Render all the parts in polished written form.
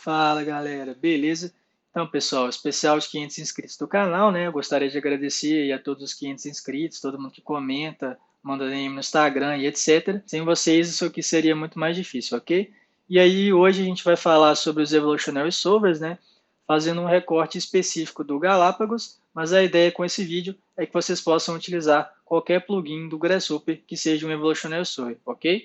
Fala galera, beleza? Então pessoal, especial de 500 inscritos do canal, né? Eu gostaria de agradecer aí a todos os 500 inscritos, todo mundo que comenta, manda DM no Instagram e etc. Sem vocês isso aqui seria muito mais difícil, ok? E aí hoje a gente vai falar sobre os Evolutionary Solvers, né? Fazendo um recorte específico do Galápagos, mas a ideia com esse vídeo é que vocês possam utilizar qualquer plugin do Grasshopper que seja um Evolutionary Solver, ok?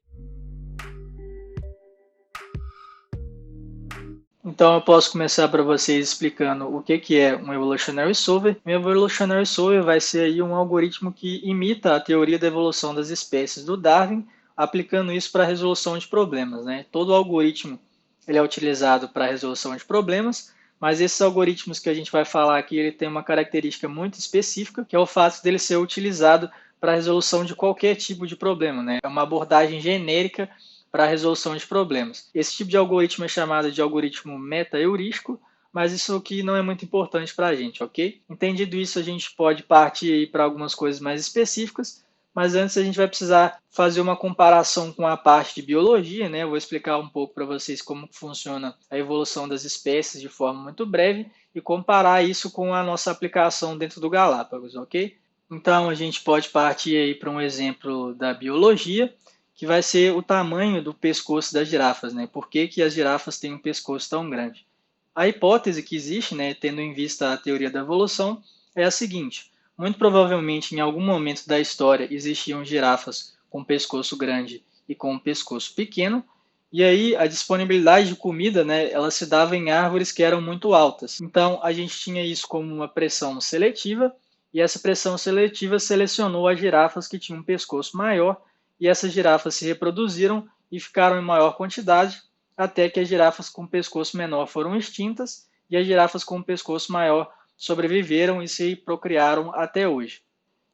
Então eu posso começar para vocês explicando o que é um Evolutionary Solver. Um Evolutionary Solver vai ser aí um algoritmo que imita a teoria da evolução das espécies do Darwin, aplicando isso para a resolução de problemas, né? Todo algoritmo ele é utilizado para a resolução de problemas, mas esses algoritmos que a gente vai falar aqui, ele tem uma característica muito específica, que é o fato dele ser utilizado para a resolução de qualquer tipo de problema, né? É uma abordagem genérica para a resolução de problemas. Esse tipo de algoritmo é chamado de algoritmo meta-heurístico, mas isso aqui não é muito importante para a gente, ok? Entendido isso, a gente pode partir para algumas coisas mais específicas, mas antes a gente vai precisar fazer uma comparação com a parte de biologia, né? Eu vou explicar um pouco para vocês como funciona a evolução das espécies de forma muito breve e comparar isso com a nossa aplicação dentro do Galápagos, ok? Então a gente pode partir aí para um exemplo da biologia, que vai ser o tamanho do pescoço das girafas, né? Por que, que as girafas têm um pescoço tão grande? A hipótese que existe, né, tendo em vista a teoria da evolução, é a seguinte: muito provavelmente em algum momento da história existiam girafas com pescoço grande e com um pescoço pequeno, e aí a disponibilidade de comida, né, ela se dava em árvores que eram muito altas. Então a gente tinha isso como uma pressão seletiva, e essa pressão seletiva selecionou as girafas que tinham um pescoço maior, e essas girafas se reproduziram e ficaram em maior quantidade, até que as girafas com pescoço menor foram extintas e as girafas com pescoço maior sobreviveram e se procriaram até hoje.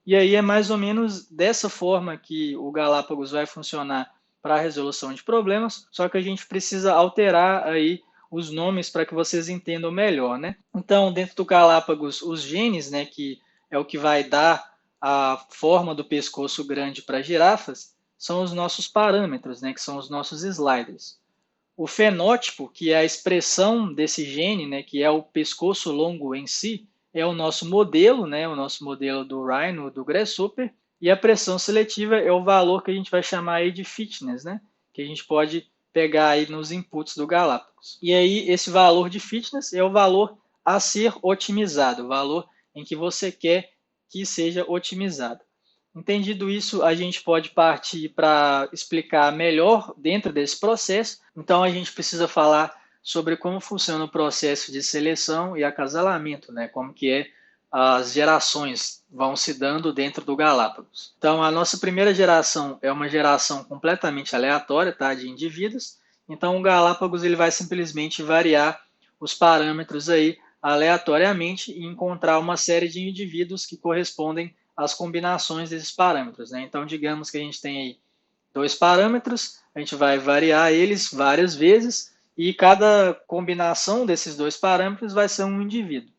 E aí é mais ou menos dessa forma que o Galápagos vai funcionar para a resolução de problemas, só que a gente precisa alterar aí os nomes para que vocês entendam melhor, né? Então, dentro do Galápagos, os genes, né, que é o que vai dar a forma do pescoço grande para as girafas, são os nossos parâmetros, né, que são os nossos sliders. O fenótipo, que é a expressão desse gene, né, que é o pescoço longo em si, é o nosso modelo, né, o nosso modelo do Rhino, do Grasshopper, e a pressão seletiva é o valor que a gente vai chamar aí de fitness, né, que a gente pode pegar aí nos inputs do Galápagos. E aí esse valor de fitness é o valor a ser otimizado, o valor em que você quer que seja otimizado. Entendido isso, a gente pode partir para explicar melhor dentro desse processo. Então, a gente precisa falar sobre como funciona o processo de seleção e acasalamento, né? Como que as gerações vão se dando dentro do Galápagos. Então, a nossa primeira geração é uma geração completamente aleatória, tá? De indivíduos. Então, o Galápagos ele vai simplesmente variar os parâmetros aí aleatoriamente e encontrar uma série de indivíduos que correspondem as combinações desses parâmetros, né? Então, digamos que a gente tem aí dois parâmetros, a gente vai variar eles várias vezes e cada combinação desses dois parâmetros vai ser um indivíduo.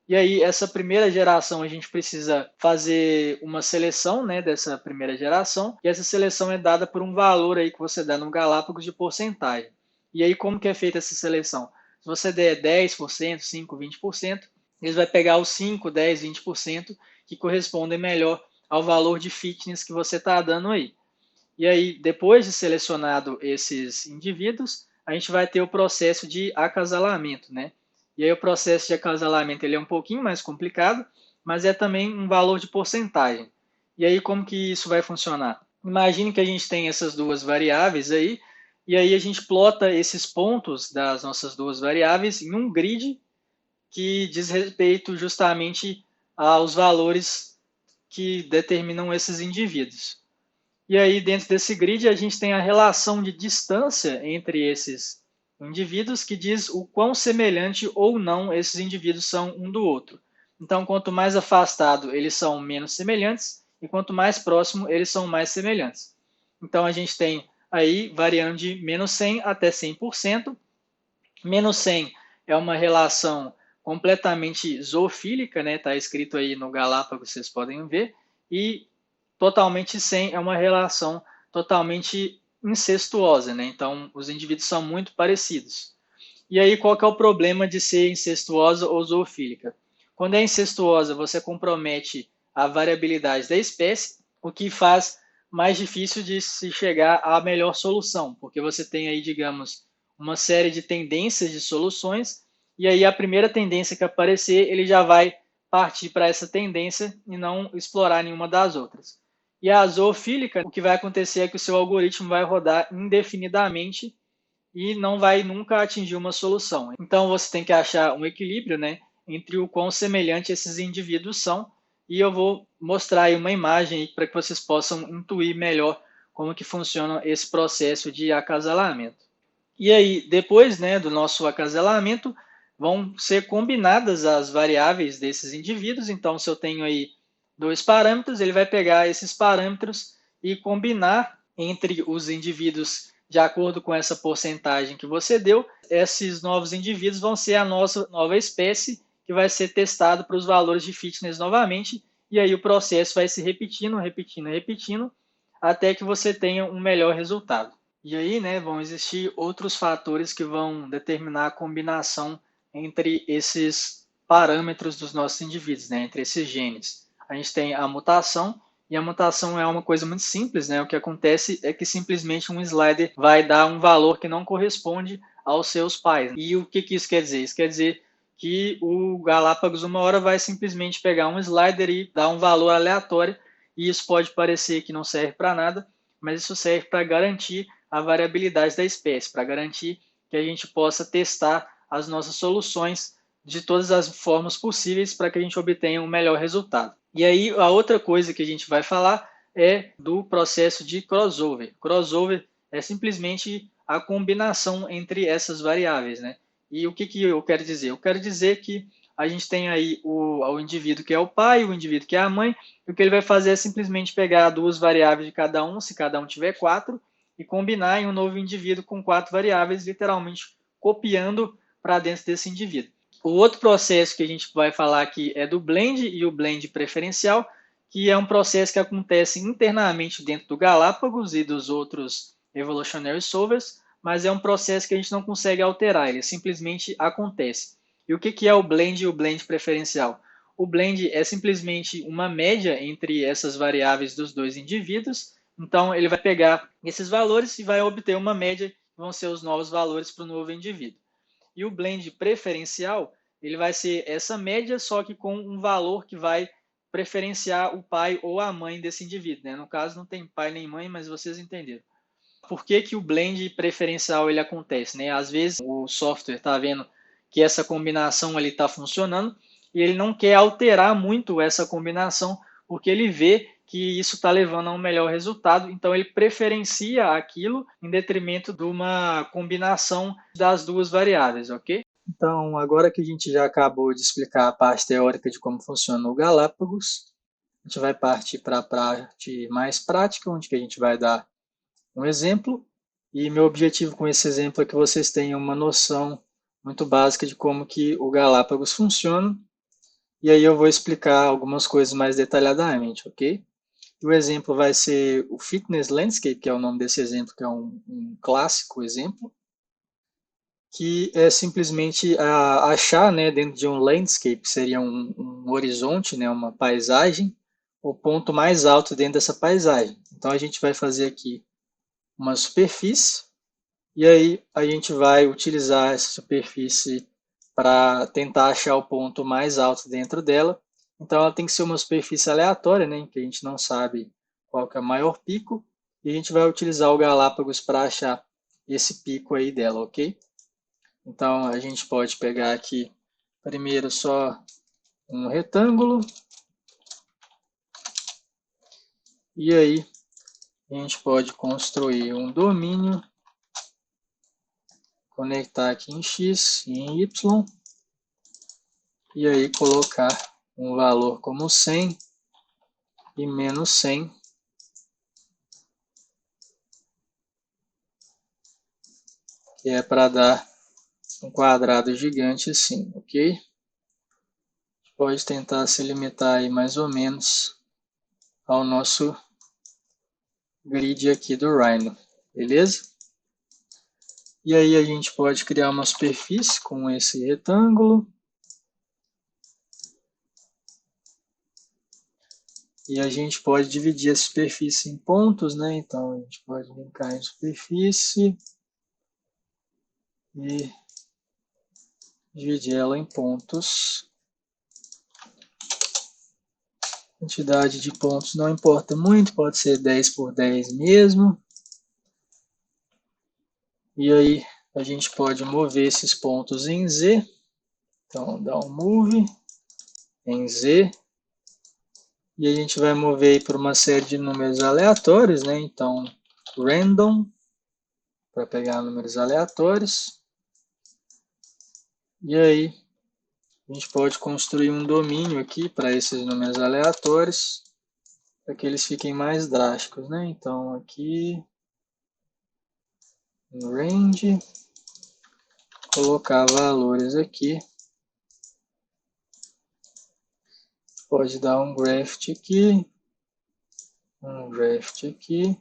E aí, essa primeira geração, a gente precisa fazer uma seleção, né, dessa primeira geração, e essa seleção é dada por um valor aí que você dá no Galápagos de porcentagem. E aí, como que é feita essa seleção? Se você der 10%, 5%, 20%, eles vai pegar os 5, 10, 20% que correspondem melhor ao valor de fitness que você está dando aí. E aí, depois de selecionado esses indivíduos, a gente vai ter o processo de acasalamento, né? E aí o processo de acasalamento ele é um pouquinho mais complicado, mas é também um valor de porcentagem. E aí como que isso vai funcionar? Imagine que a gente tem essas duas variáveis aí, e aí a gente plota esses pontos das nossas duas variáveis em um grid que diz respeito justamente aos valores que determinam esses indivíduos. E aí, dentro desse grid, a gente tem a relação de distância entre esses indivíduos que diz o quão semelhante ou não esses indivíduos são um do outro. Então, quanto mais afastado eles são menos semelhantes, e quanto mais próximo eles são mais semelhantes. Então, a gente tem aí variando de menos 100 até 100%. Menos 100 é uma relação completamente zoofílica, né? Está escrito aí no Galápagos, vocês podem ver. E totalmente 100 é uma relação totalmente incestuosa, né? Então, os indivíduos são muito parecidos. E aí, qual que é o problema de ser incestuosa ou zoofílica? Quando é incestuosa, você compromete a variabilidade da espécie, o que faz mais difícil de se chegar à melhor solução, porque você tem aí, digamos, uma série de tendências de soluções, e aí a primeira tendência que aparecer, ele já vai partir para essa tendência e não explorar nenhuma das outras. E a zoofílica, o que vai acontecer é que o seu algoritmo vai rodar indefinidamente e não vai nunca atingir uma solução. Então você tem que achar um equilíbrio, né, entre o quão semelhante esses indivíduos são, e eu vou mostrar aí uma imagem para que vocês possam intuir melhor como que funciona esse processo de acasalamento. E aí, depois, né, do nosso acasalamento, vão ser combinadas as variáveis desses indivíduos. Então, se eu tenho aí dois parâmetros, ele vai pegar esses parâmetros e combinar entre os indivíduos de acordo com essa porcentagem que você deu. Esses novos indivíduos vão ser a nossa nova espécie que vai ser testado para os valores de fitness novamente. E aí o processo vai se repetindo, repetindo, repetindo, até que você tenha um melhor resultado. E aí, né, vão existir outros fatores que vão determinar a combinação entre esses parâmetros dos nossos indivíduos, né, entre esses genes. A gente tem a mutação, e a mutação é uma coisa muito simples, né? O que acontece é que simplesmente um slider vai dar um valor que não corresponde aos seus pais. E o que isso quer dizer? Isso quer dizer que o Galápagos uma hora vai simplesmente pegar um slider e dar um valor aleatório, e isso pode parecer que não serve para nada, mas isso serve para garantir a variabilidade da espécie, para garantir que a gente possa testar as nossas soluções de todas as formas possíveis para que a gente obtenha um melhor resultado. E aí a outra coisa que a gente vai falar é do processo de crossover. Crossover é simplesmente a combinação entre essas variáveis, né? E o que eu quero dizer? Eu quero dizer que a gente tem aí o indivíduo que é o pai, o indivíduo que é a mãe, e o que ele vai fazer é simplesmente pegar duas variáveis de cada um, se cada um tiver 4, e combinar em um novo indivíduo com 4 variáveis, literalmente copiando para dentro desse indivíduo. O outro processo que a gente vai falar aqui é do blend e o blend preferencial, que é um processo que acontece internamente dentro do Galápagos e dos outros evolutionary solvers, mas é um processo que a gente não consegue alterar, ele simplesmente acontece. E o que é o blend e o blend preferencial? O blend é simplesmente uma média entre essas variáveis dos dois indivíduos, então ele vai pegar esses valores e vai obter uma média, que vão ser os novos valores para o novo indivíduo. E o blend preferencial, ele vai ser essa média, só que com um valor que vai preferenciar o pai ou a mãe desse indivíduo, né? No caso, não tem pai nem mãe, mas vocês entenderam. Por que o blend preferencial ele acontece, né? Às vezes o software está vendo que essa combinação ali está funcionando e ele não quer alterar muito essa combinação porque ele vê que isso está levando a um melhor resultado, então ele preferencia aquilo em detrimento de uma combinação das duas variáveis, ok? Então, agora que a gente já acabou de explicar a parte teórica de como funciona o Galápagos, a gente vai partir para a parte mais prática, onde que a gente vai dar um exemplo, e meu objetivo com esse exemplo é que vocês tenham uma noção muito básica de como que o Galápagos funciona, e aí eu vou explicar algumas coisas mais detalhadamente, ok? E o exemplo vai ser o Fitness Landscape, que é o nome desse exemplo, que é um clássico exemplo, que é simplesmente achar, né, dentro de um landscape, seria um horizonte, né, uma paisagem, o ponto mais alto dentro dessa paisagem. Então a gente vai fazer aqui uma superfície, e aí a gente vai utilizar essa superfície para tentar achar o ponto mais alto dentro dela. Então ela tem que ser uma superfície aleatória, né, que a gente não sabe qual que é o maior pico, e a gente vai utilizar o Galápagos para achar esse pico aí dela, ok? Então a gente pode pegar aqui primeiro só um retângulo, e aí a gente pode construir um domínio, conectar aqui em X e em Y, e aí colocar um valor como 100 e menos 100, que é para dar um quadrado gigante assim, ok? Pode tentar se limitar aí mais ou menos ao nosso grid aqui do Rhino, beleza? E aí a gente pode criar uma superfície com esse retângulo. E a gente pode dividir a superfície em pontos, né? Então a gente pode brincar em superfície e dividir ela em pontos. A quantidade de pontos não importa muito, pode ser 10 por 10 mesmo. E aí a gente pode mover esses pontos em Z. Então dá um move em Z. E a gente vai mover para uma série de números aleatórios, né? Então random, para pegar números aleatórios. E aí a gente pode construir um domínio aqui para esses números aleatórios, para que eles fiquem mais drásticos, né? Então aqui no range, colocar valores aqui. Pode dar um graft aqui, um graft aqui.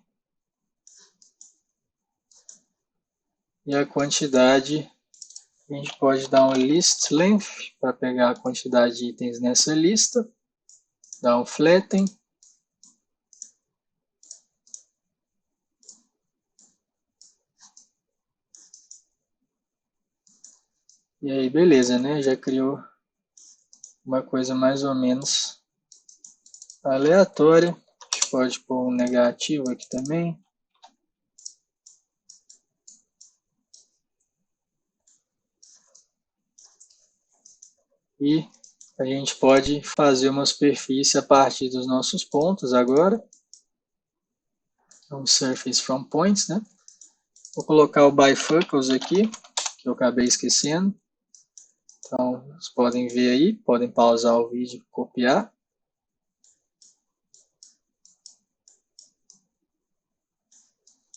E a quantidade, a gente pode dar um list length para pegar a quantidade de itens nessa lista. Dar um flatten. E aí, beleza, né? Já criou uma coisa mais ou menos aleatória. A gente pode pôr um negativo aqui também. E a gente pode fazer uma superfície a partir dos nossos pontos agora. Então, surface from points, né? Vou colocar o bifocals aqui, que eu acabei esquecendo. Então, vocês podem ver aí, podem pausar o vídeo e copiar.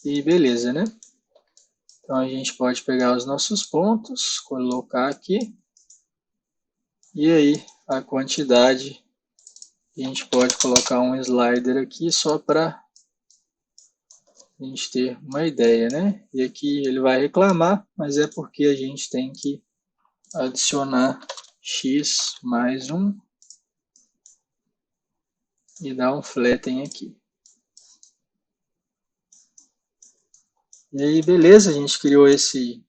E beleza, né? Então, a gente pode pegar os nossos pontos, colocar aqui. E aí, a quantidade, a gente pode colocar um slider aqui só para a gente ter uma ideia, né? E aqui ele vai reclamar, mas é porque a gente tem que adicionar x mais 1 e dar um flatten aqui. E aí, beleza, a gente criou esse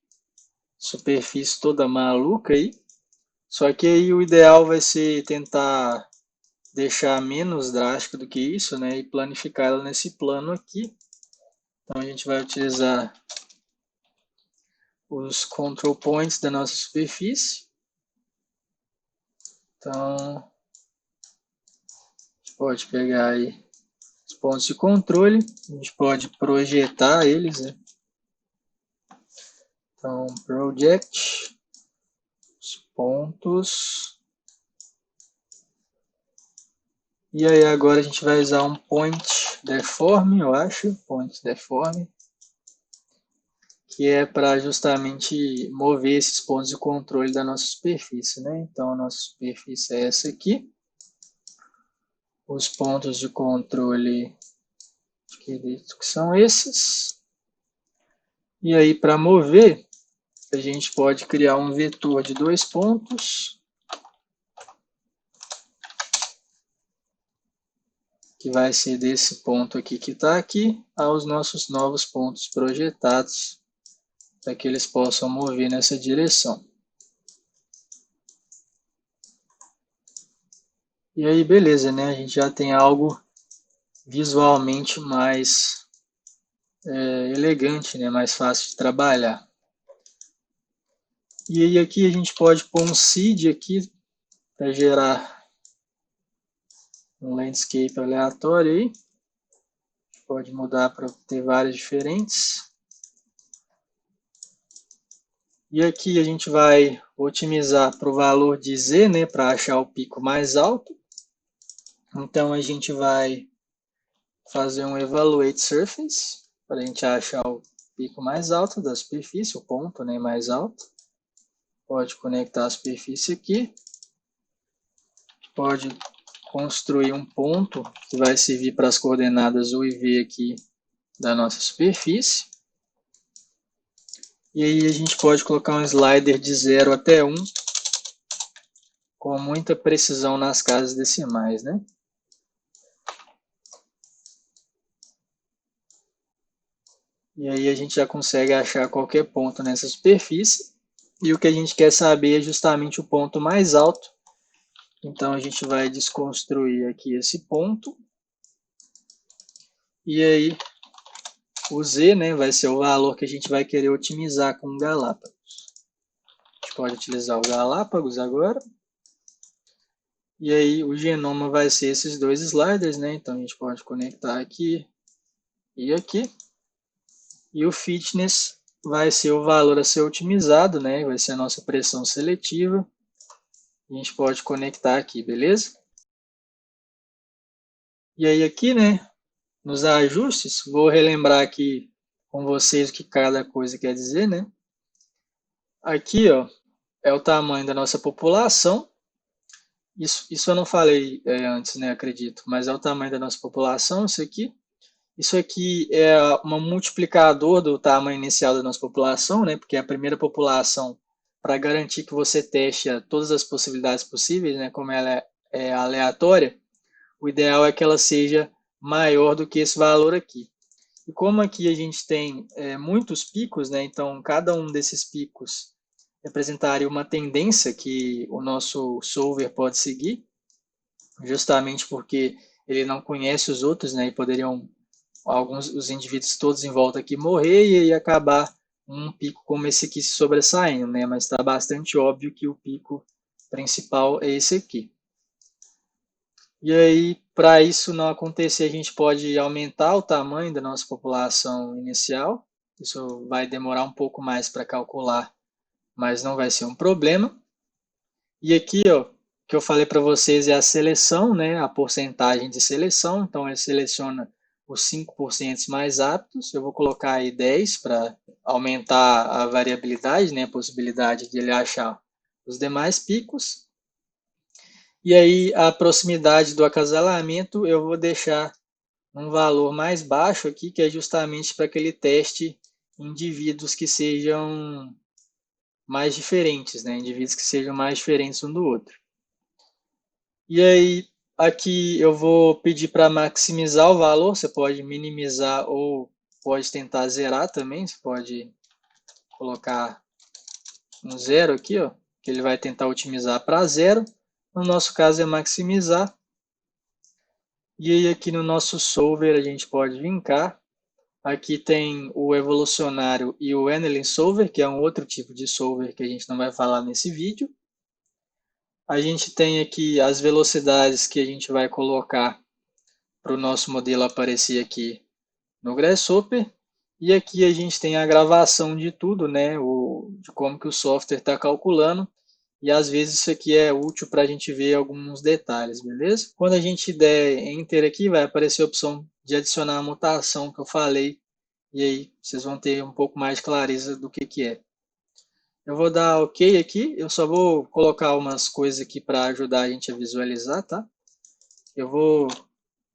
superfície toda maluca aí. Só que aí o ideal vai ser tentar deixar menos drástico do que isso, né? E planificar ela nesse plano aqui. Então a gente vai utilizar os control points da nossa superfície. Então, a gente pode pegar aí os pontos de controle, a gente pode projetar eles, né? Então, project, os pontos. E aí agora a gente vai usar um point deform, eu acho, point deform, que é para justamente mover esses pontos de controle da nossa superfície, né? Então a nossa superfície é essa aqui. Os pontos de controle que são esses. E aí para mover, a gente pode criar um vetor de 2 pontos, que vai ser desse ponto aqui que está aqui, aos nossos novos pontos projetados, para que eles possam mover nessa direção. E aí, beleza, né? A gente já tem algo visualmente mais elegante, né? Mais fácil de trabalhar. E aí aqui a gente pode pôr um seed aqui para gerar um landscape aleatório aí. Pode mudar para ter vários diferentes. E aqui a gente vai otimizar para o valor de Z, né? Para achar o pico mais alto. Então a gente vai fazer um evaluate surface para a gente achar o pico mais alto da superfície, o ponto, né, mais alto. Pode conectar a superfície aqui. Pode construir um ponto que vai servir para as coordenadas U e V aqui da nossa superfície. E aí a gente pode colocar um slider de 0 até 1, com muita precisão nas casas decimais, né? E aí a gente já consegue achar qualquer ponto nessa superfície. E o que a gente quer saber é justamente o ponto mais alto. Então a gente vai desconstruir aqui esse ponto. E aí o Z, né, vai ser o valor que a gente vai querer otimizar com o Galápagos. A gente pode utilizar o Galápagos agora. E aí o genoma vai ser esses dois sliders, né? Então a gente pode conectar aqui e aqui. E o fitness vai ser o valor a ser otimizado, né? Vai ser a nossa pressão seletiva. A gente pode conectar aqui, beleza? E aí aqui, né, nos ajustes, vou relembrar aqui com vocês o que cada coisa quer dizer, né? Aqui, ó, é o tamanho da nossa população. Isso eu não falei antes, né, acredito, mas é o tamanho da nossa população, isso aqui. Isso aqui é um multiplicador do tamanho inicial da nossa população, né? Porque a primeira população, para garantir que você teste todas as possibilidades possíveis, né? Como ela é aleatória, o ideal é que ela seja maior do que esse valor aqui. E como aqui a gente tem muitos picos, né? Então cada um desses picos representaria uma tendência que o nosso solver pode seguir, justamente porque ele não conhece os outros, né? E poderiam os indivíduos todos em volta aqui morrer e aí acabar um pico como esse aqui se sobressaindo, né? Mas está bastante óbvio que o pico principal é esse aqui. E aí, para isso não acontecer, a gente pode aumentar o tamanho da nossa população inicial. Isso vai demorar um pouco mais para calcular, mas não vai ser um problema. E aqui, ó, que eu falei para vocês é a seleção, né? A porcentagem de seleção. Então, ele seleciona os 5% mais aptos. Eu vou colocar aí 10 para aumentar a variabilidade, né? A possibilidade de ele achar os demais picos. E aí, a proximidade do acasalamento eu vou deixar um valor mais baixo aqui, que é justamente para que ele teste indivíduos que sejam mais diferentes, né? Indivíduos que sejam mais diferentes um do outro. E aí, aqui eu vou pedir para maximizar o valor, você pode minimizar ou pode tentar zerar também, você pode colocar um zero aqui, ó, que ele vai tentar otimizar para zero. No nosso caso é maximizar. E aí aqui no nosso solver a gente pode vincar. Aqui tem o evolucionário e o Annelin solver, que é um outro tipo de solver que a gente não vai falar nesse vídeo. A gente tem aqui as velocidades que a gente vai colocar para o nosso modelo aparecer aqui no Grasshopper. E aqui a gente tem a gravação de tudo, né? De como que o software está calculando. E às vezes isso aqui é útil para a gente ver alguns detalhes, beleza? Quando a gente der Enter aqui, vai aparecer a opção de adicionar a mutação que eu falei. E aí vocês vão ter um pouco mais de clareza do que é. Eu vou dar OK aqui. Eu só vou colocar umas coisas aqui para ajudar a gente a visualizar, tá? Eu vou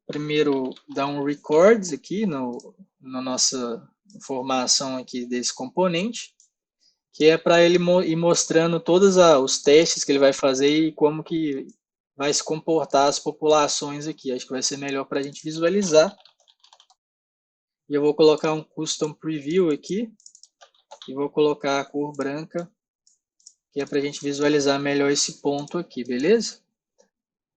primeiro dar um record aqui na nossa informação aqui desse componente, que é para ele ir mostrando todos os testes que ele vai fazer e como que vai se comportar as populações aqui. Acho que vai ser melhor para a gente visualizar. E eu vou colocar um custom preview aqui e vou colocar a cor branca, que é para a gente visualizar melhor esse ponto aqui, beleza?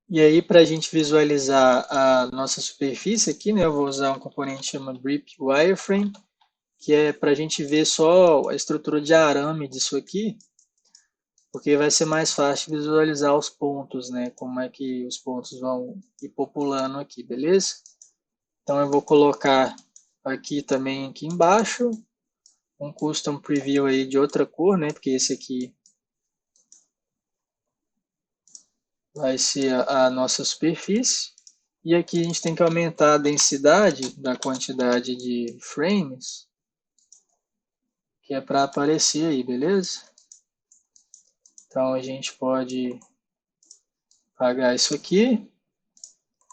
E aí, para a gente visualizar a nossa superfície aqui, né, eu vou usar um componente que chama Grip Wireframe, que é para a gente ver só a estrutura de arame disso aqui, porque vai ser mais fácil visualizar os pontos, né, como é que os pontos vão ir populando aqui, beleza? Então eu vou colocar aqui também, aqui embaixo, um custom preview aí de outra cor, né, porque esse aqui vai ser a nossa superfície. E aqui a gente tem que aumentar a densidade da quantidade de frames, que é para aparecer aí, beleza? Então a gente pode apagar isso aqui,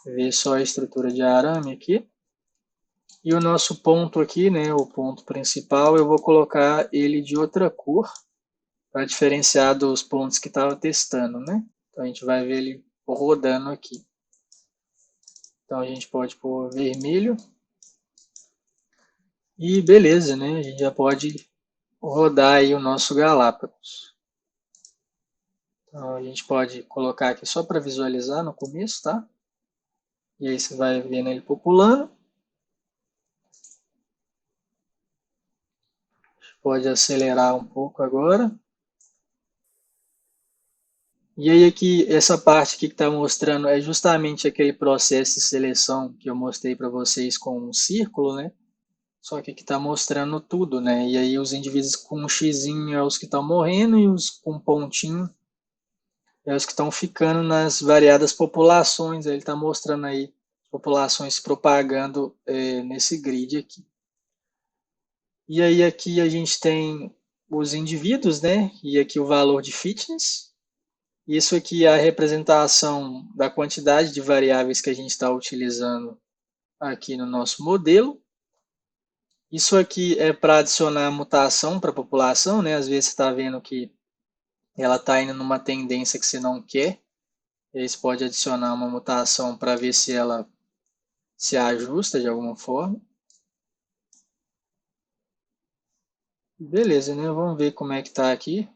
ver só a estrutura de arame aqui. E o nosso ponto aqui, né, o ponto principal, eu vou colocar ele de outra cor para diferenciar dos pontos que estava testando, né? Então a gente vai ver ele rodando aqui. Então a gente pode pôr vermelho e beleza, né? A gente já pode rodar aí o nosso Galápagos. Então a gente pode colocar aqui só para visualizar no começo, tá? E aí você vai vendo ele populando. Pode acelerar um pouco agora. E aí aqui, essa parte aqui que está mostrando é justamente aquele processo de seleção que eu mostrei para vocês com um círculo, né? Só que aqui está mostrando tudo, né? E aí os indivíduos com um xizinho é os que estão morrendo e os com pontinho é os que estão ficando nas variadas populações. Ele está mostrando aí populações se propagando nesse grid aqui. E aí aqui a gente tem os indivíduos, né? E aqui o valor de fitness. Isso aqui é a representação da quantidade de variáveis que a gente está utilizando aqui no nosso modelo. Isso aqui é para adicionar mutação para a população, né? Às vezes você está vendo que ela está indo numa tendência que você não quer. E aí você pode adicionar uma mutação para ver se ela se ajusta de alguma forma. Beleza, né? Vamos ver como é que está aqui.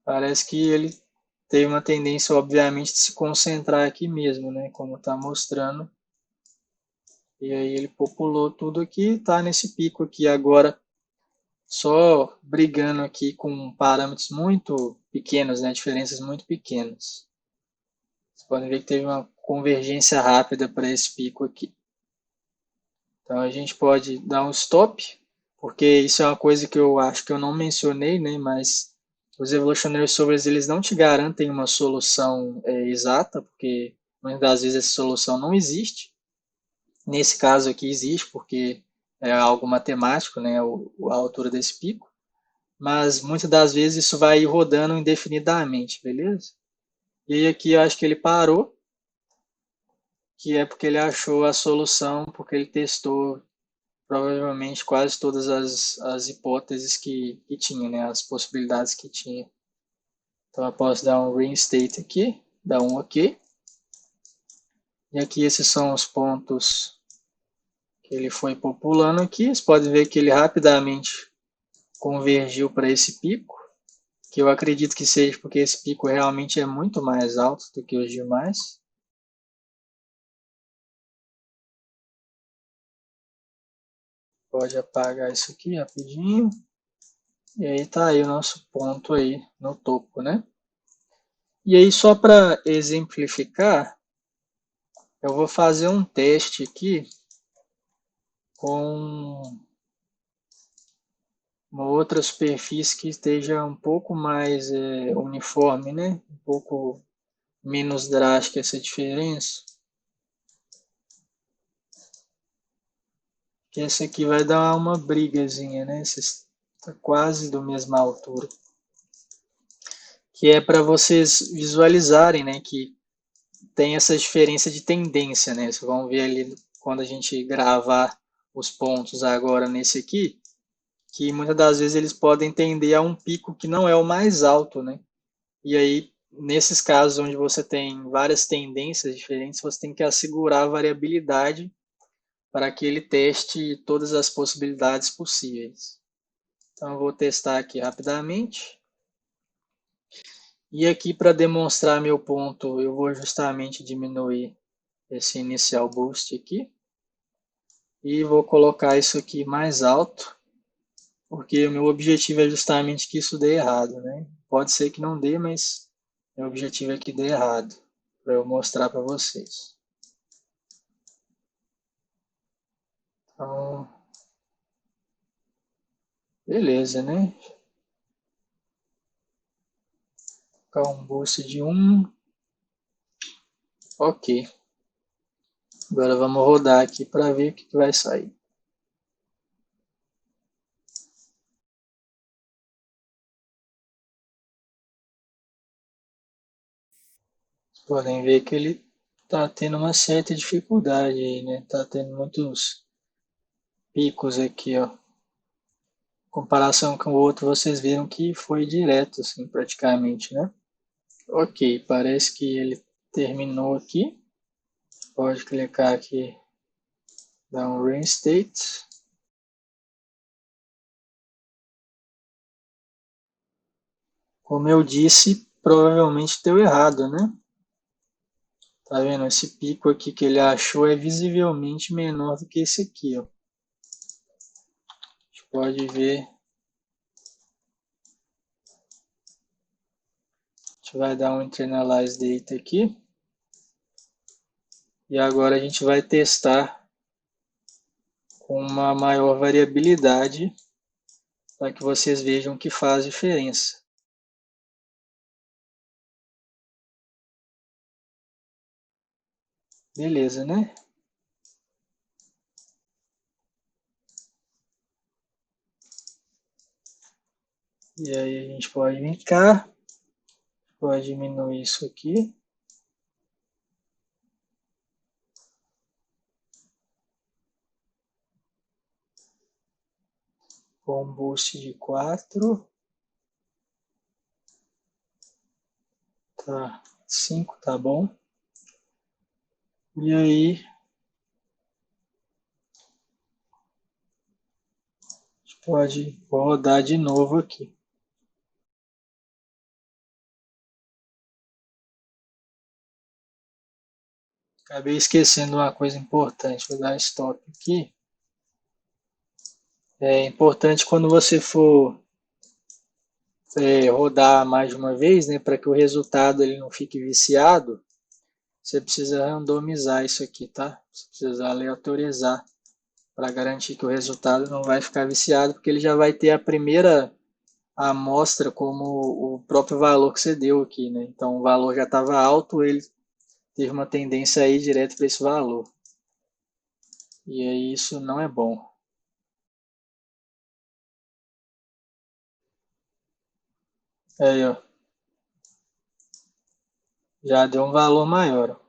Parece que ele teve uma tendência, obviamente, de se concentrar aqui mesmo, né? Como está mostrando. E aí ele populou tudo aqui, está nesse pico aqui agora, só brigando aqui com parâmetros muito pequenos, né? Diferenças muito pequenas. Vocês podem ver que teve uma convergência rápida para esse pico aqui. Então a gente pode dar um stop, porque isso é uma coisa que eu acho que eu não mencionei, né? Mas os evolutionary solvers eles não te garantem uma solução exata, porque muitas das vezes essa solução não existe. Nesse caso aqui existe, porque é algo matemático, né? A altura desse pico. Mas muitas das vezes isso vai rodando indefinidamente, beleza? E aí aqui eu acho que ele parou, que é porque ele achou a solução, porque ele testou provavelmente quase todas as hipóteses que tinha, né? As possibilidades que tinha. Então eu posso dar um reinstate aqui, dar um OK. E aqui esses são os pontos que ele foi populando aqui. Você pode ver que ele rapidamente convergiu para esse pico, que eu acredito que seja porque esse pico realmente é muito mais alto do que os demais. Pode apagar isso aqui rapidinho. E aí tá aí o nosso ponto aí no topo, né? E aí só para exemplificar, eu vou fazer um teste aqui com uma outra superfície que esteja um pouco mais uniforme, né? Um pouco menos drástica essa diferença. Que essa aqui vai dar uma brigazinha, né? Está quase da mesma altura. Que é para vocês visualizarem, né? Que tem essa diferença de tendência, né? Vocês vão ver ali quando a gente gravar os pontos agora nesse aqui, que muitas das vezes eles podem tender a um pico que não é o mais alto, né? E aí, nesses casos onde você tem várias tendências diferentes, você tem que assegurar a variabilidade para que ele teste todas as possibilidades possíveis. Então, eu vou testar aqui rapidamente. E aqui, para demonstrar meu ponto, eu vou justamente diminuir esse inicial boost aqui. E vou colocar isso aqui mais alto, porque o meu objetivo é justamente que isso dê errado, né? Pode ser que não dê, mas meu objetivo é que dê errado, para eu mostrar para vocês. Então, beleza, né? Vou colocar um boost de 1. Ok. Agora vamos rodar aqui para ver o que vai sair. Podem ver que ele tá tendo uma certa dificuldade aí, né? Tá tendo muitos picos aqui, ó. Em comparação com o outro, vocês viram que foi direto, assim, praticamente, né? Ok, parece que ele terminou aqui. Pode clicar aqui, dar um reinstate. Como eu disse, provavelmente deu errado, né? Tá vendo? Esse pico aqui que ele achou é visivelmente menor do que esse aqui, ó. A gente pode ver. A gente vai dar um internalize data aqui. E agora a gente vai testar com uma maior variabilidade para que vocês vejam que faz diferença. Beleza, né? E aí a gente pode vir cá, pode diminuir isso aqui. Com um boost de 4. Tá, 5 tá bom. E aí, a gente pode rodar de novo aqui. Acabei esquecendo uma coisa importante, vou dar stop aqui. É importante quando você for rodar mais de uma vez, né, para que o resultado ele não fique viciado, você precisa randomizar isso aqui, tá? Você precisa aleatorizar para garantir que o resultado não vai ficar viciado, porque ele já vai ter a primeira amostra como o próprio valor que você deu aqui, né? Então o valor já estava alto, ele teve uma tendência a ir direto para esse valor. E aí isso não é bom. Aí, ó, já deu um valor maior.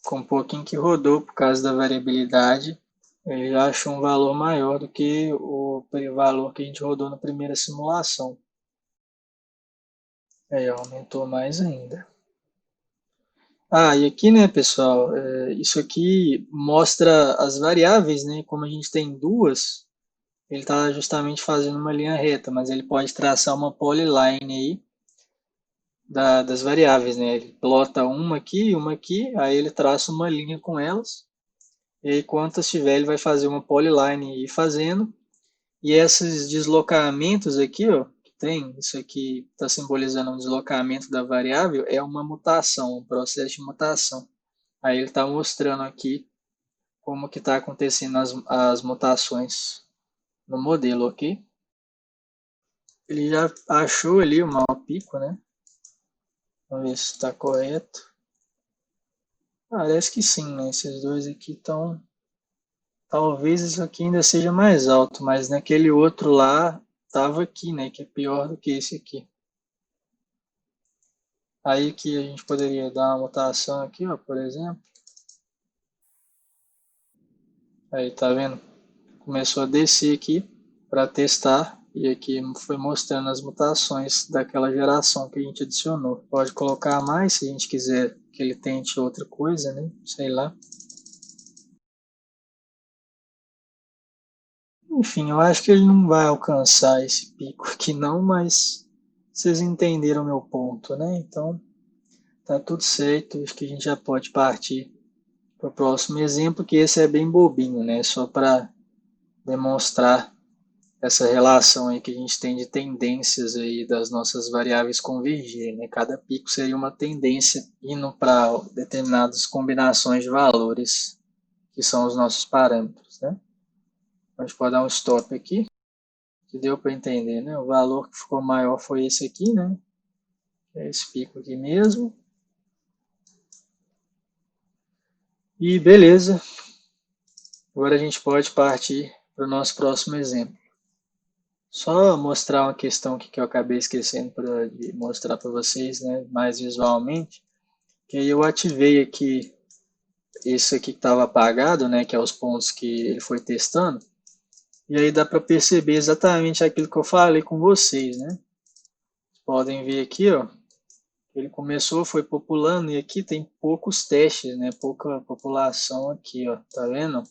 Com um pouquinho que rodou por causa da variabilidade, ele já achou um valor maior do que o valor que a gente rodou na primeira simulação. Aí aumentou mais ainda. Ah, e aqui, né, pessoal, isso aqui mostra as variáveis, né? Como a gente tem duas, ele está justamente fazendo uma linha reta, mas ele pode traçar uma polyline aí das variáveis, né? Ele plota uma aqui, aí ele traça uma linha com elas, e aí quantas tiver ele vai fazer uma polyline e ir fazendo, e esses deslocamentos aqui, ó, que tem, isso aqui está simbolizando um deslocamento da variável, é uma mutação, um processo de mutação. Aí ele está mostrando aqui como que está acontecendo as mutações no modelo, ok? Ele já achou ali o maior pico, né? Vamos ver se está correto. Parece que sim, né? Esses dois aqui estão... Talvez isso aqui ainda seja mais alto, mas naquele outro lá estava aqui, né? Que é pior do que esse aqui. Aí que a gente poderia dar uma mutação aqui, ó, por exemplo. Aí, tá vendo? Começou a descer aqui para testar e aqui foi mostrando as mutações daquela geração que a gente adicionou. Pode colocar mais se a gente quiser que ele tente outra coisa, né? Sei lá. Enfim, eu acho que ele não vai alcançar esse pico aqui não, mas vocês entenderam meu ponto, né? Então, tá tudo certo. Acho que a gente já pode partir para o próximo exemplo, que esse é bem bobinho, né? Só para demonstrar essa relação aí que a gente tem de tendências aí das nossas variáveis convergirem, né? Cada pico seria uma tendência indo para determinadas combinações de valores, que são os nossos parâmetros, né? A gente pode dar um stop aqui, que deu para entender, né? O valor que ficou maior foi esse aqui, né? É esse pico aqui mesmo. E beleza. Agora a gente pode partir para o nosso próximo exemplo. Só mostrar uma questão aqui que eu acabei esquecendo de mostrar para vocês, né, mais visualmente, que aí eu ativei aqui esse aqui que estava apagado, né, que é os pontos que ele foi testando, e aí dá para perceber exatamente aquilo que eu falei com vocês, né? Podem ver aqui, ó, ele começou, foi populando, e aqui tem poucos testes, né, pouca população aqui, ó, tá vendo?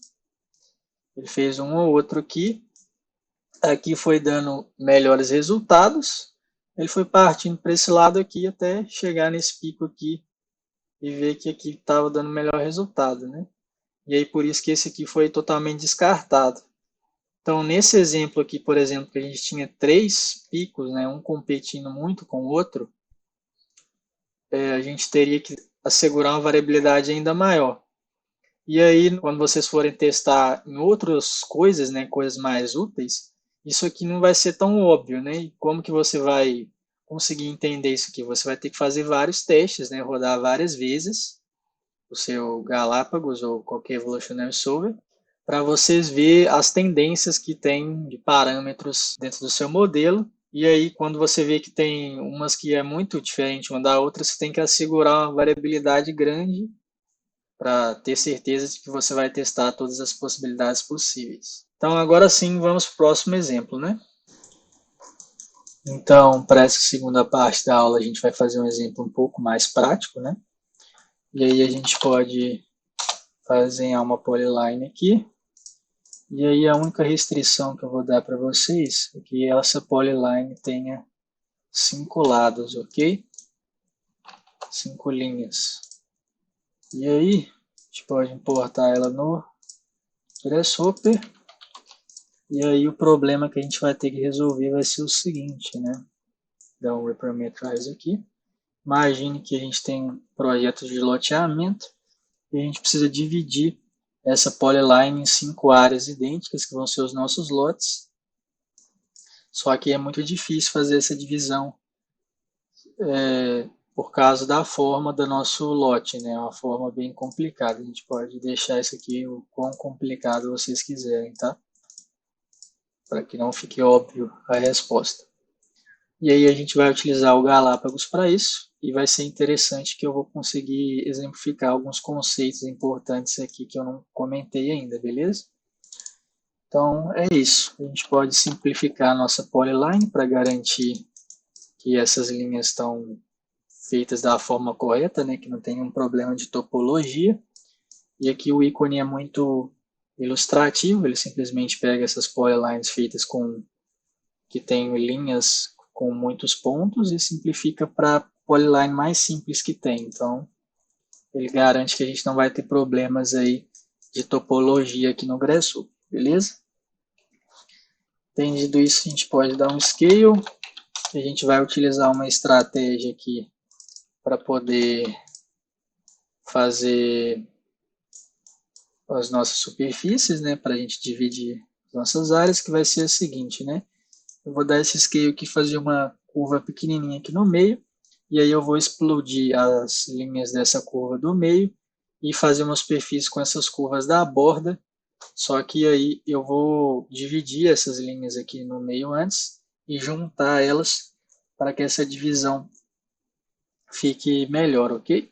Ele fez um ou outro aqui, aqui foi dando melhores resultados, ele foi partindo para esse lado aqui até chegar nesse pico aqui e ver que aqui estava dando melhor resultado, né? E aí por isso que esse aqui foi totalmente descartado. Então nesse exemplo aqui, por exemplo, que a gente tinha 3 picos, né, um competindo muito com o outro, a gente teria que assegurar uma variabilidade ainda maior. E aí, quando vocês forem testar em outras coisas, né, coisas mais úteis, isso aqui não vai ser tão óbvio, né? E como que você vai conseguir entender isso aqui? Você vai ter que fazer vários testes, né, rodar várias vezes o seu Galápagos ou qualquer Evolutionary Solver, para vocês ver as tendências que tem de parâmetros dentro do seu modelo. E aí, quando você vê que tem umas que é muito diferente uma da outra, você tem que assegurar uma variabilidade grande para ter certeza de que você vai testar todas as possibilidades possíveis. Então, agora sim, vamos para o próximo exemplo, né? Então, para essa segunda parte da aula, a gente vai fazer um exemplo um pouco mais prático, né? E aí a gente pode desenhar uma polyline aqui. E aí a única restrição que eu vou dar para vocês é que essa polyline tenha 5 lados, ok? 5 linhas. E aí, a gente pode importar ela no Grasshopper. E aí o problema que a gente vai ter que resolver vai ser o seguinte, né? Dá um reparametrize aqui. Imagine que a gente tem um projeto de loteamento e a gente precisa dividir essa polyline em 5 áreas idênticas, que vão ser os nossos lotes. Só que é muito difícil fazer essa divisão por causa da forma do nosso lote, né? É uma forma bem complicada. A gente pode deixar isso aqui o quão complicado vocês quiserem, tá? Para que não fique óbvio a resposta. E aí a gente vai utilizar o Galápagos para isso, e vai ser interessante que eu vou conseguir exemplificar alguns conceitos importantes aqui que eu não comentei ainda, beleza? Então é isso, a gente pode simplificar a nossa polyline para garantir que essas linhas estão feitas da forma correta, né, que não tem um problema de topologia. E aqui o ícone é muito ilustrativo, ele simplesmente pega essas polylines feitas com que tem linhas com muitos pontos e simplifica para a polyline mais simples que tem. Então, ele garante que a gente não vai ter problemas aí de topologia aqui no Grasshopper, beleza? Entendido isso, a gente pode dar um scale. A gente vai utilizar uma estratégia aqui para poder fazer as nossas superfícies, né, para a gente dividir as nossas áreas, que vai ser a seguinte, né? Eu vou dar esse scale aqui, fazer uma curva pequenininha aqui no meio, e aí eu vou explodir as linhas dessa curva do meio e fazer uma superfície com essas curvas da borda, só que aí eu vou dividir essas linhas aqui no meio antes e juntar elas para que essa divisão fique melhor, ok?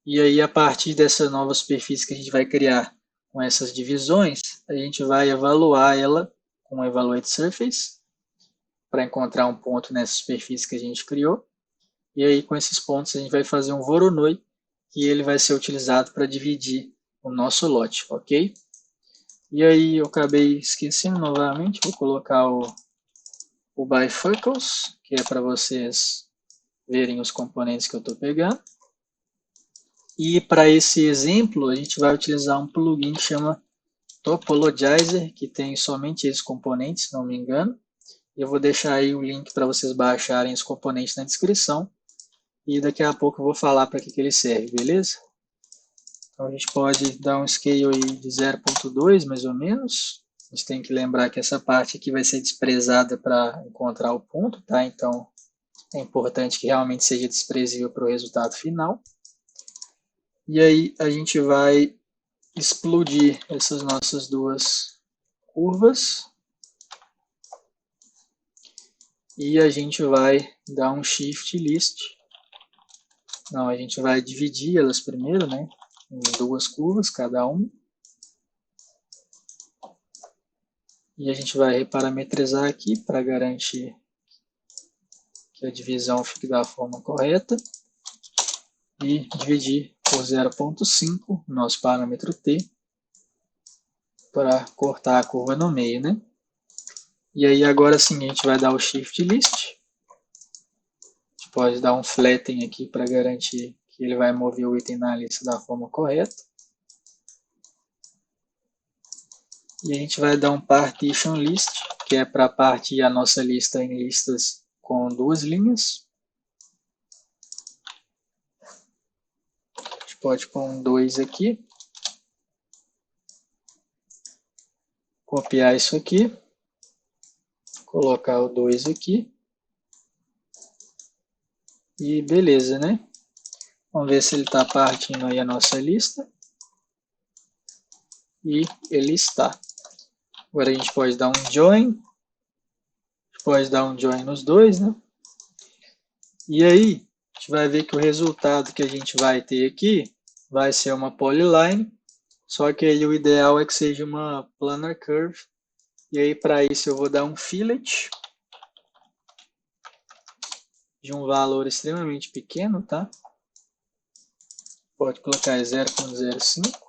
E aí, a partir dessa nova superfície que a gente vai criar com essas divisões, a gente vai avaliar ela com o Evaluate Surface para encontrar um ponto nessa superfície que a gente criou. E aí, com esses pontos, a gente vai fazer um Voronoi, que ele vai ser utilizado para dividir o nosso lote, ok? E aí, eu acabei esquecendo novamente, vou colocar o Bifocals, que é para vocês verem os componentes que eu estou pegando. E para esse exemplo, a gente vai utilizar um plugin que chama Topologizer, que tem somente esses componentes, se não me engano. Eu vou deixar aí o link para vocês baixarem os componentes na descrição. E daqui a pouco eu vou falar para que ele serve, beleza? Então a gente pode dar um scale aí de 0.2 mais ou menos. A gente tem que lembrar que essa parte aqui vai ser desprezada para encontrar o ponto, tá? Então é importante que realmente seja desprezível para o resultado final. E aí a gente vai explodir essas nossas duas curvas. E a gente vai dar um Shift List Não, a gente vai dividir elas primeiro, né? Em duas curvas, cada uma. E a gente vai reparametrizar aqui para garantir que a divisão fique da forma correta. E dividir por 0,5, nosso parâmetro t, para cortar a curva no meio, né? E aí agora sim a gente vai dar o Shift List. A gente pode dar um flatten aqui para garantir que ele vai mover o item na lista da forma correta. E a gente vai dar um Partition List, que é para partir a nossa lista em listas com duas linhas. A gente pode pôr um 2 aqui. Copiar isso aqui. Colocar o 2 aqui. E beleza, né? Vamos ver se ele está partindo aí a nossa lista. E ele está. Agora a gente pode dar um join. A gente pode dar um join nos dois, né? E aí, a gente vai ver que o resultado que a gente vai ter aqui vai ser uma polyline. Só que aí o ideal é que seja uma planar curve. E aí para isso eu vou dar um fillet de um valor extremamente pequeno, tá? Pode colocar 0,05.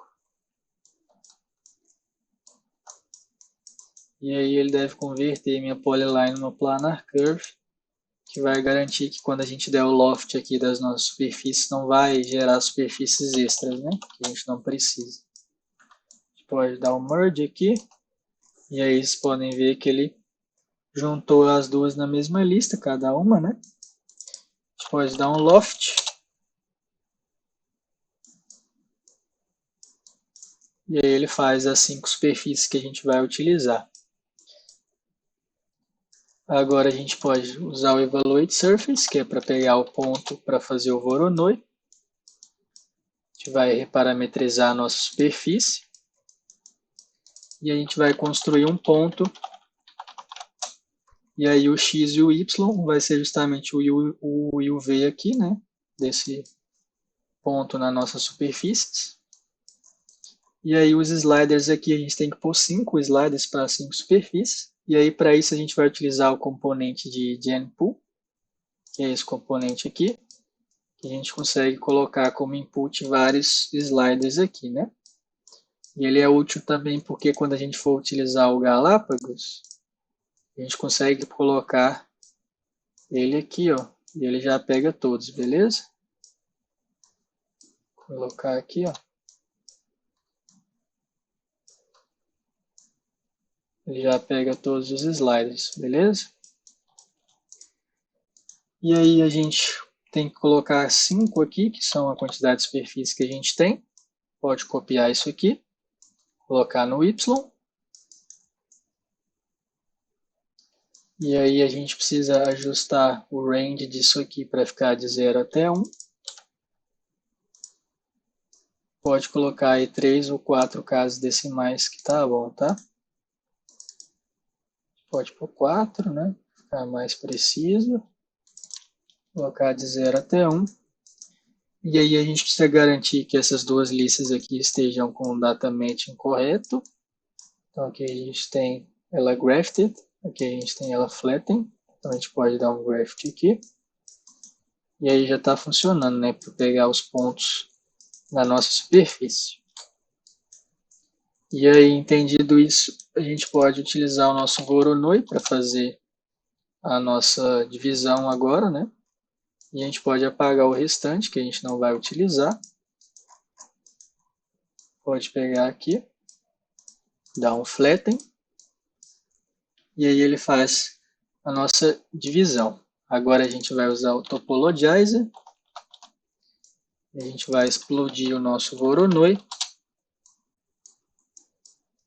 E aí ele deve converter minha polyline numa planar curve, que vai garantir que quando a gente der o loft aqui das nossas superfícies, não vai gerar superfícies extras, né? Que a gente não precisa. A gente pode dar um merge aqui. E aí vocês podem ver que ele juntou as duas na mesma lista, cada uma, né? A gente pode dar um loft. E aí ele faz as 5 superfícies que a gente vai utilizar. Agora a gente pode usar o Evaluate Surface, que é para pegar o ponto para fazer o Voronoi. A gente vai reparametrizar a nossa superfície. E a gente vai construir um ponto. E aí o X e o Y vai ser justamente o U e o V aqui, né? Desse ponto na nossa superfície. E aí os sliders aqui, a gente tem que pôr 5 sliders para 5 superfícies. E aí para isso a gente vai utilizar o componente de GenPool, que é esse componente aqui, que a gente consegue colocar como input vários sliders aqui, né? E ele é útil também porque quando a gente for utilizar o Galápagos, a gente consegue colocar ele aqui, ó, e ele já pega todos, beleza? Vou colocar aqui, ó. Ele já pega todos os sliders, beleza? E aí a gente tem que colocar 5 aqui, que são a quantidade de superfície que a gente tem. Pode copiar isso aqui, colocar no Y. E aí a gente precisa ajustar o range disso aqui para ficar de 0 até 1. Pode colocar aí 3 ou 4 casas decimais que tá bom, tá? Pode pôr 4, né? Ficar mais preciso. Colocar de 0 até 1. E aí a gente precisa garantir que essas duas listas aqui estejam com o data matching correto. Então aqui a gente tem ela grafted, aqui a gente tem ela flatten. Então a gente pode dar um graft aqui. E aí já está funcionando, né? Para pegar os pontos na nossa superfície. E aí, entendido isso, a gente pode utilizar o nosso Voronoi para fazer a nossa divisão agora, né? E a gente pode apagar o restante, que a gente não vai utilizar. Pode pegar aqui, dar um flatten. E aí ele faz a nossa divisão. Agora a gente vai usar o Topologizer. A gente vai explodir o nosso Voronoi.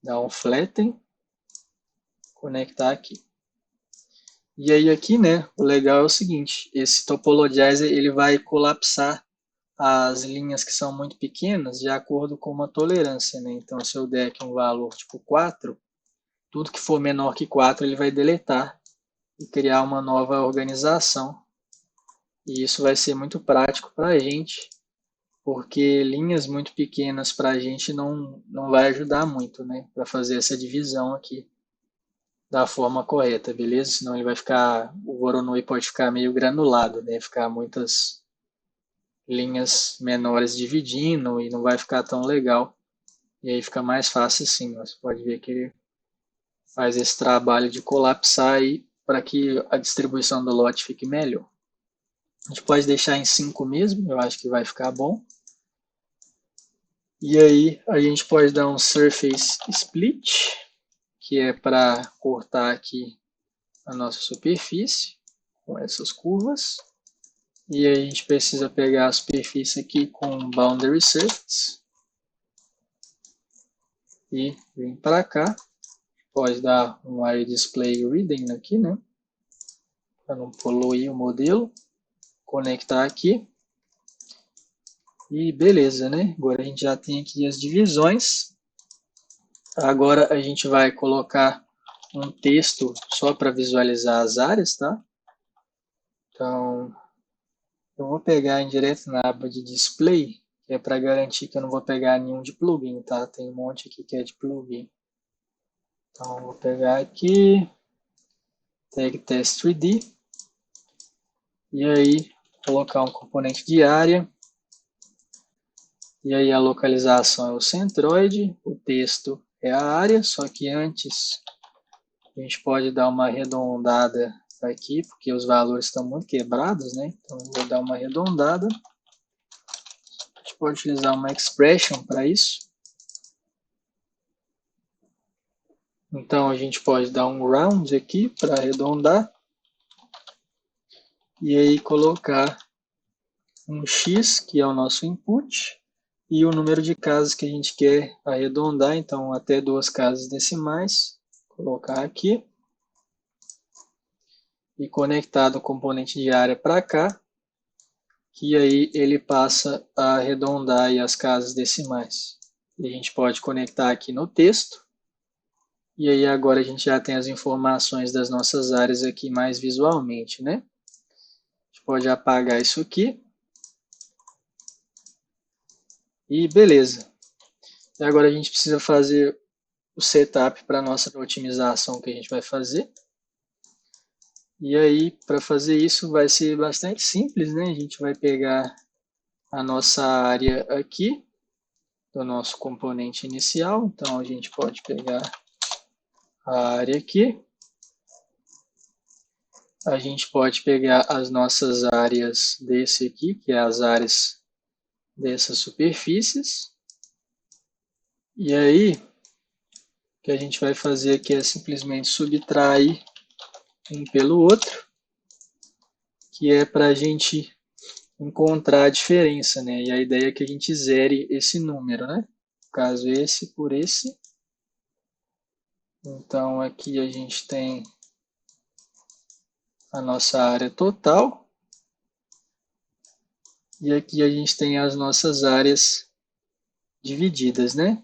Dar um flatten. Conectar aqui. E aí aqui, né, o legal é o seguinte, esse Topologizer ele vai colapsar as linhas que são muito pequenas de acordo com uma tolerância, né? Então se eu der aqui um valor tipo 4, tudo que for menor que 4 ele vai deletar e criar uma nova organização. E isso vai ser muito prático para a gente, porque linhas muito pequenas para a gente não vai ajudar muito, né? Para fazer essa divisão aqui da forma correta, beleza? Senão ele vai ficar, o Voronoi pode ficar meio granulado, né? Ficar muitas linhas menores dividindo e não vai ficar tão legal. E aí fica mais fácil assim, ó. Você pode ver que ele faz esse trabalho de colapsar aí para que a distribuição do lote fique melhor. A gente pode deixar em 5 mesmo, eu acho que vai ficar bom. E aí a gente pode dar um Surface Split, que é para cortar aqui a nossa superfície com essas curvas. E aí a gente precisa pegar a superfície aqui com Boundary Surface e vir para cá. Pode dar um Area Display Reading aqui, né? Para não poluir o modelo. Conectar aqui. E beleza, né? Agora a gente já tem aqui as divisões. Agora a gente vai colocar um texto só para visualizar as áreas, tá? Então, eu vou pegar em direto na aba de Display, que é para garantir que eu não vou pegar nenhum de plugin, tá? Tem um monte aqui que é de plugin. Então, vou pegar aqui, Tag Test 3D, e aí colocar um componente de área, e aí a localização é o centroide, o texto é a área, só que antes a gente pode dar uma arredondada aqui, porque os valores estão muito quebrados, né? Então eu vou dar uma arredondada. A gente pode utilizar uma expression para isso. Então a gente pode dar um round aqui para arredondar. E aí colocar um x, que é o nosso input, e o número de casas que a gente quer arredondar, então até 2 casas decimais. Colocar aqui. E conectado o componente de área para cá, que aí ele passa a arredondar aí as casas decimais. E a gente pode conectar aqui no texto. E aí agora a gente já tem as informações das nossas áreas aqui mais visualmente, né? A gente pode apagar isso aqui. E beleza. E agora a gente precisa fazer o setup para a nossa otimização que a gente vai fazer. E aí, para fazer isso, vai ser bastante simples, né? A gente vai pegar a nossa área aqui, do nosso componente inicial. Então, a gente pode pegar a área aqui. A gente pode pegar as nossas áreas desse aqui, que é as áreas dessas superfícies. E aí, o que a gente vai fazer aqui é simplesmente subtrair um pelo outro, que é para a gente encontrar a diferença, né? E a ideia é que a gente zere esse número, né? No caso, esse por esse. Então, aqui a gente tem a nossa área total. E aqui a gente tem as nossas áreas divididas, né?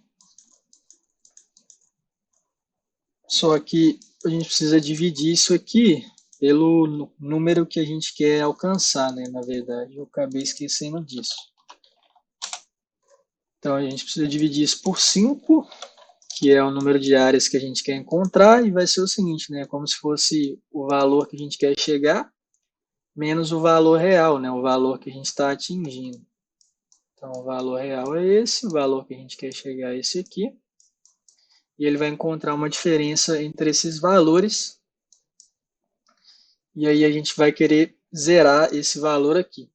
Só que a gente precisa dividir isso aqui pelo número que a gente quer alcançar, né? Na verdade, eu acabei esquecendo disso. Então, a gente precisa dividir isso por 5, que é o número de áreas que a gente quer encontrar, e vai ser o seguinte, né? Como se fosse o valor que a gente quer chegar, menos o valor real, né? O valor que a gente está atingindo. Então, o valor real é esse, o valor que a gente quer chegar é esse aqui. E ele vai encontrar uma diferença entre esses valores. E aí a gente vai querer zerar esse valor aqui.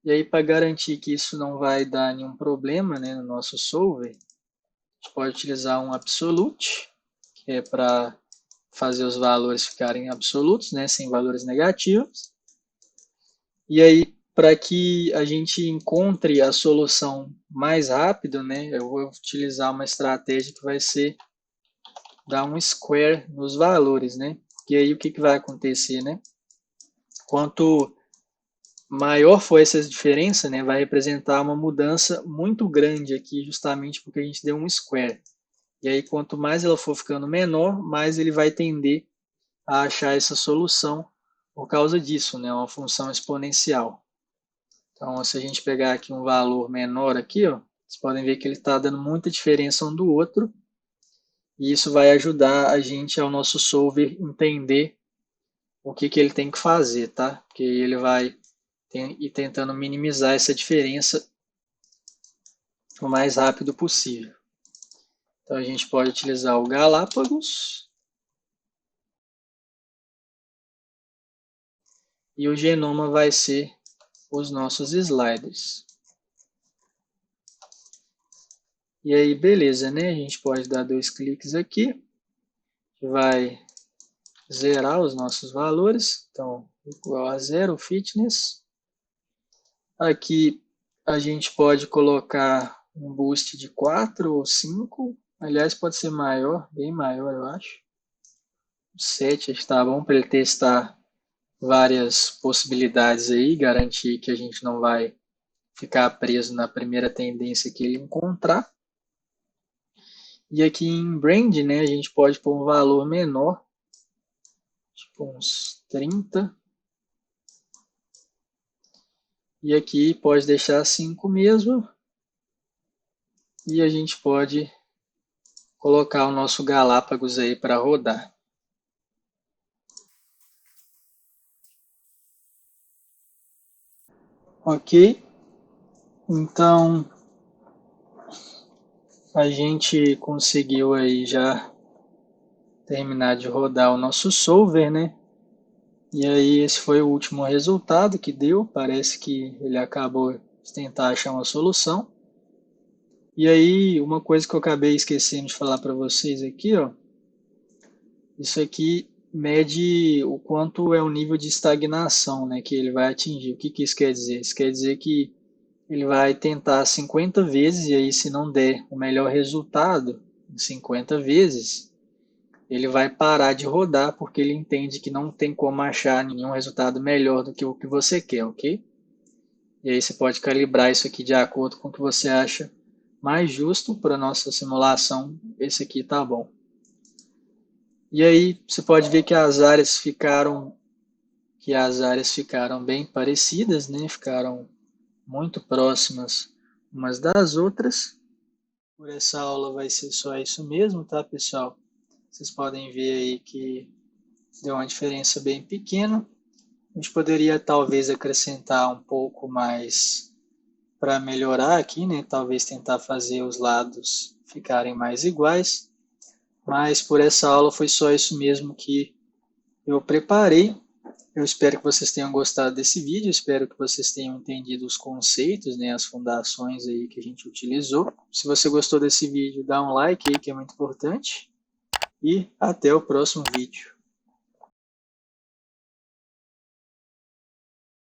E aí, para garantir que isso não vai dar nenhum problema, né, no nosso solver, a gente pode utilizar um absolute, que é para fazer os valores ficarem absolutos, né, sem valores negativos. E aí, para que a gente encontre a solução mais rápido, né, eu vou utilizar uma estratégia que vai ser dar um square nos valores, né? E aí o que vai acontecer, né? Quanto maior for essa diferença, né, vai representar uma mudança muito grande aqui, justamente porque a gente deu um square. E aí, quanto mais ela for ficando menor, mais ele vai tender a achar essa solução, por causa disso, né? Uma função exponencial. Então, se a gente pegar aqui um valor menor aqui, ó, vocês podem ver que ele está dando muita diferença um do outro. E isso vai ajudar a gente, ao nosso solver, entender o que ele tem que fazer, tá? Porque ele vai ir tentando minimizar essa diferença o mais rápido possível. Então, a gente pode utilizar o Galápagos. E o genoma vai ser os nossos sliders. E aí, beleza, né? A gente pode dar 2 cliques aqui. Vai zerar os nossos valores. Então, igual a 0, fitness. Aqui a gente pode colocar um boost de 4 ou 5. Aliás, pode ser maior, bem maior, eu acho. 7 está bom para ele testar várias possibilidades aí, garantir que a gente não vai ficar preso na primeira tendência que ele encontrar. E aqui em Brand, né, a gente pode pôr um valor menor, tipo uns 30. E aqui pode deixar 5 mesmo. E a gente pode colocar o nosso Galápagos aí para rodar. Ok, então a gente conseguiu aí já terminar de rodar o nosso solver, né? E aí esse foi o último resultado que deu, parece que ele acabou de tentar achar uma solução. E aí uma coisa que eu acabei esquecendo de falar para vocês aqui, ó, isso aqui mede o quanto é o nível de estagnação, né, que ele vai atingir. O que isso quer dizer? Isso quer dizer que ele vai tentar 50 vezes e aí se não der o melhor resultado em 50 vezes, ele vai parar de rodar porque ele entende que não tem como achar nenhum resultado melhor do que o que você quer, ok? E aí você pode calibrar isso aqui de acordo com o que você acha mais justo para a nossa simulação. Esse aqui tá bom. E aí você pode ver que as áreas ficaram bem parecidas, né? Ficaram muito próximas umas das outras. Por essa aula vai ser só isso mesmo, tá, pessoal? Vocês podem ver aí que deu uma diferença bem pequena. A gente poderia talvez acrescentar um pouco mais para melhorar aqui, né? Talvez tentar fazer os lados ficarem mais iguais. Mas por essa aula foi só isso mesmo que eu preparei. Eu espero que vocês tenham gostado desse vídeo, espero que vocês tenham entendido os conceitos, né, as fundações aí que a gente utilizou. Se você gostou desse vídeo, dá um like aí que é muito importante. E até o próximo vídeo.